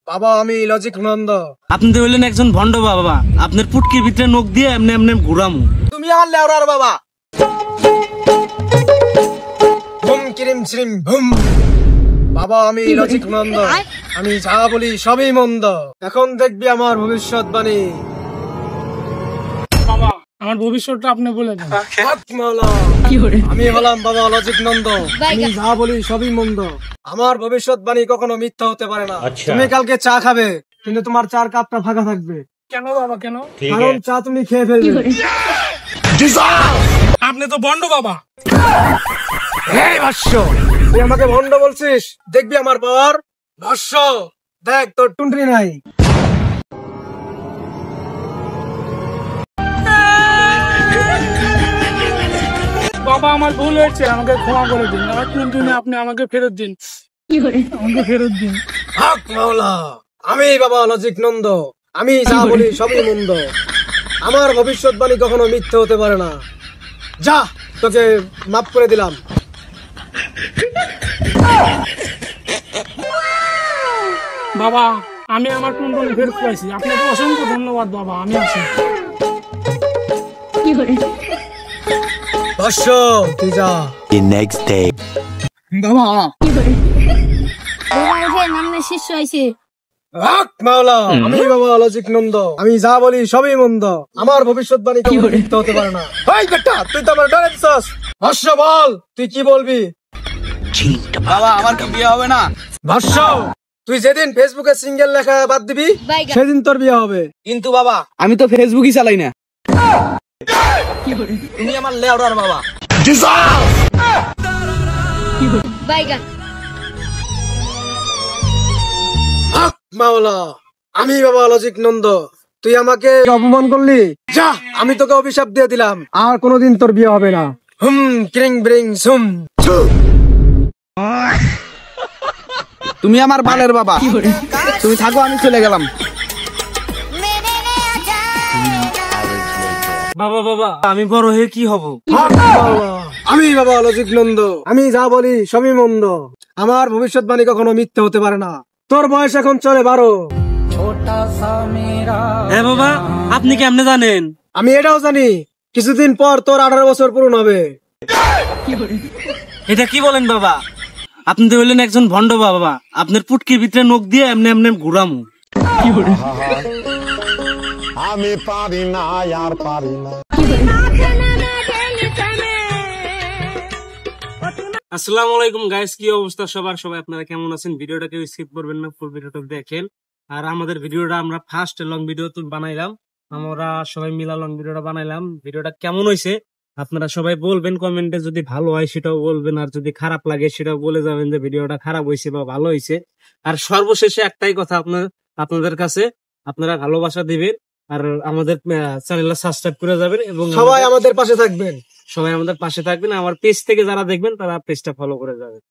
বাবা আমি লজিক নন্দ। আপনি তো হইলেন একজন ভণ্ড বাবা, আপনার পুটকির ভিতরে নখ দিয়ে এমনি এমনি ঘুরামু। তুমি আমার লেওরার বাবা। ভুম কিরিম শ্রিম ভুম। বাবা আমি লজিক নন্দ, আমি যা বলি সবই মন্দ। এখন দেখবি আমার ভবিষ্যৎবাণী। বাবা আমার ভবিষ্যৎটা আপনি বলে দেন। আমি হলাম বাবা লজিক নন্দ, আমি যা বলি সবই মন্দ। আমার ভবিষ্যৎবাণী কখনো মিথ্যা হতে পারে না। তুমি কালকে চা খাবে, কিন্তু তোমার চার কাপটা ফাঁকা থাকবে। কেন বাবা কেন? কারণ চা তুমি খেয়ে ফেলবে। আপনি তো বন্ড বাবা। এই ভাষ্য, তুই আমাকে ভণ্ড বলছিস? দেখবি আমার পাওয়ার। ভাষ্য দেখ, তোর টুনটুনি নাই। বাবা আমার ভুল হয়েছে, আমাকে ক্ষমা করে দিন। আমার টুনটুনি আপনি আমাকে ফেরত দিন, আমাকে ফেরত দিন। হক মাওলা, আমি বাবা লজিক নন্দ, আমি যা বলি সবই মন্দ। আমার ভবিষ্যৎবাণী কখনো মিথ্যে হতে পারে না। যা, তোকে মাফ করে দিলাম। বাবা আমি আমার টুনটুনি ফেরত পাইছি, আপনাকে অসংখ্য ধন্যবাদ বাবা। আমি আছি। ভাষ্য তুই যা। বাবা শিষ্য হয়েছে। হক মাওলা, আমি বাবা লজিক নন্দ, আমি যা বলি সবই মন্দ। আমার ভবিষ্যৎবাণী কখনো মিথ্যে হতে পারে না। এই বেটা, তুই তো আমার ডরে দিছস। ভাষ্য বল, তুই কি বলবি? বাবা আমার কি বিয়ে হবে না? ভাষ্য, তুই যেদিন ফেসবুকে সিঙ্গেল লেখা বাদ দিবি সেদিন তোর বিয়ে হবে। কিন্তু বাবা আমি তো ফেসবুকই চালাই না। তুমি আমার লেওড়ার বাবা। হক মাওলা, আমি বাবা লজিক নন্দ, তুই আমাকে অপমান করলি। যা, আমি তোকে অভিশাপ দিয়ে দিলাম, আর কোনোদিন তোর বিয়ে হবে না। হুম ক্রিং ব্রিং সুম। তুমি আমার বালের বাবা, তুমি থাকো, আমি চলে গেলাম। বাবা বাবা আমি বড় হয়ে কি হব? হক মাওলা, আমি বাবা লজিক নন্দ, আমি যা বলি সবই মন্দ। আমার ভবিষ্যৎবাণী কখনো মিথ্যে হতে পারে না। তোর বয়স এখন চলে 12। হ্যাঁ বাবা, আপনি কেমনে জানেন? আমি এটাও জানি, কিছুদিন পর তোর 18 বছর পূরণ হবে। এটা কি বলেন বাবা? আপনি তো হইলেন একজন ভণ্ড বাবা, আপনার পুটকির ভিতরে নখ দিয়ে এমনি এমনি ঘুরামু। আমি পারি না, আর পারি না। আসসালামু আলাইকুম গাইস, কি অবস্থা সবার? সবাই আপনারা কেমন আছেন? ভিডিওটা কেউ স্কিপ করবেন না, ফুল ভিডিওটা দেখেন। আর আমাদের ভিডিওটা আমরা ফার্স্ট লং ভিডিও তো বানাইলাম, আমরা সবাই মিলা লং ভিডিওটা বানাইলাম। ভিডিওটা কেমন হয়েছে আপনারা সবাই বলবেন কমেন্টে, যদি ভালো হয় সেটাও বলবেন, আর যদি খারাপ লাগে সেটাও বলে যাবেন যে ভিডিওটা খারাপ হয়েছে বা ভালো হয়েছে। আর সর্বশেষে একটাই কথা আপনাদের কাছে, আপনারা ভালোবাসা দিবেন আর আমাদের চ্যানেলটা সাবস্ক্রাইব করে যাবেন, এবং সবাই আমাদের পাশে থাকবেন। সবাই আমাদের পাশে থাকবেন। আমার পেজ থেকে যারা দেখবেন তারা পেজটা ফলো করে যাবেন।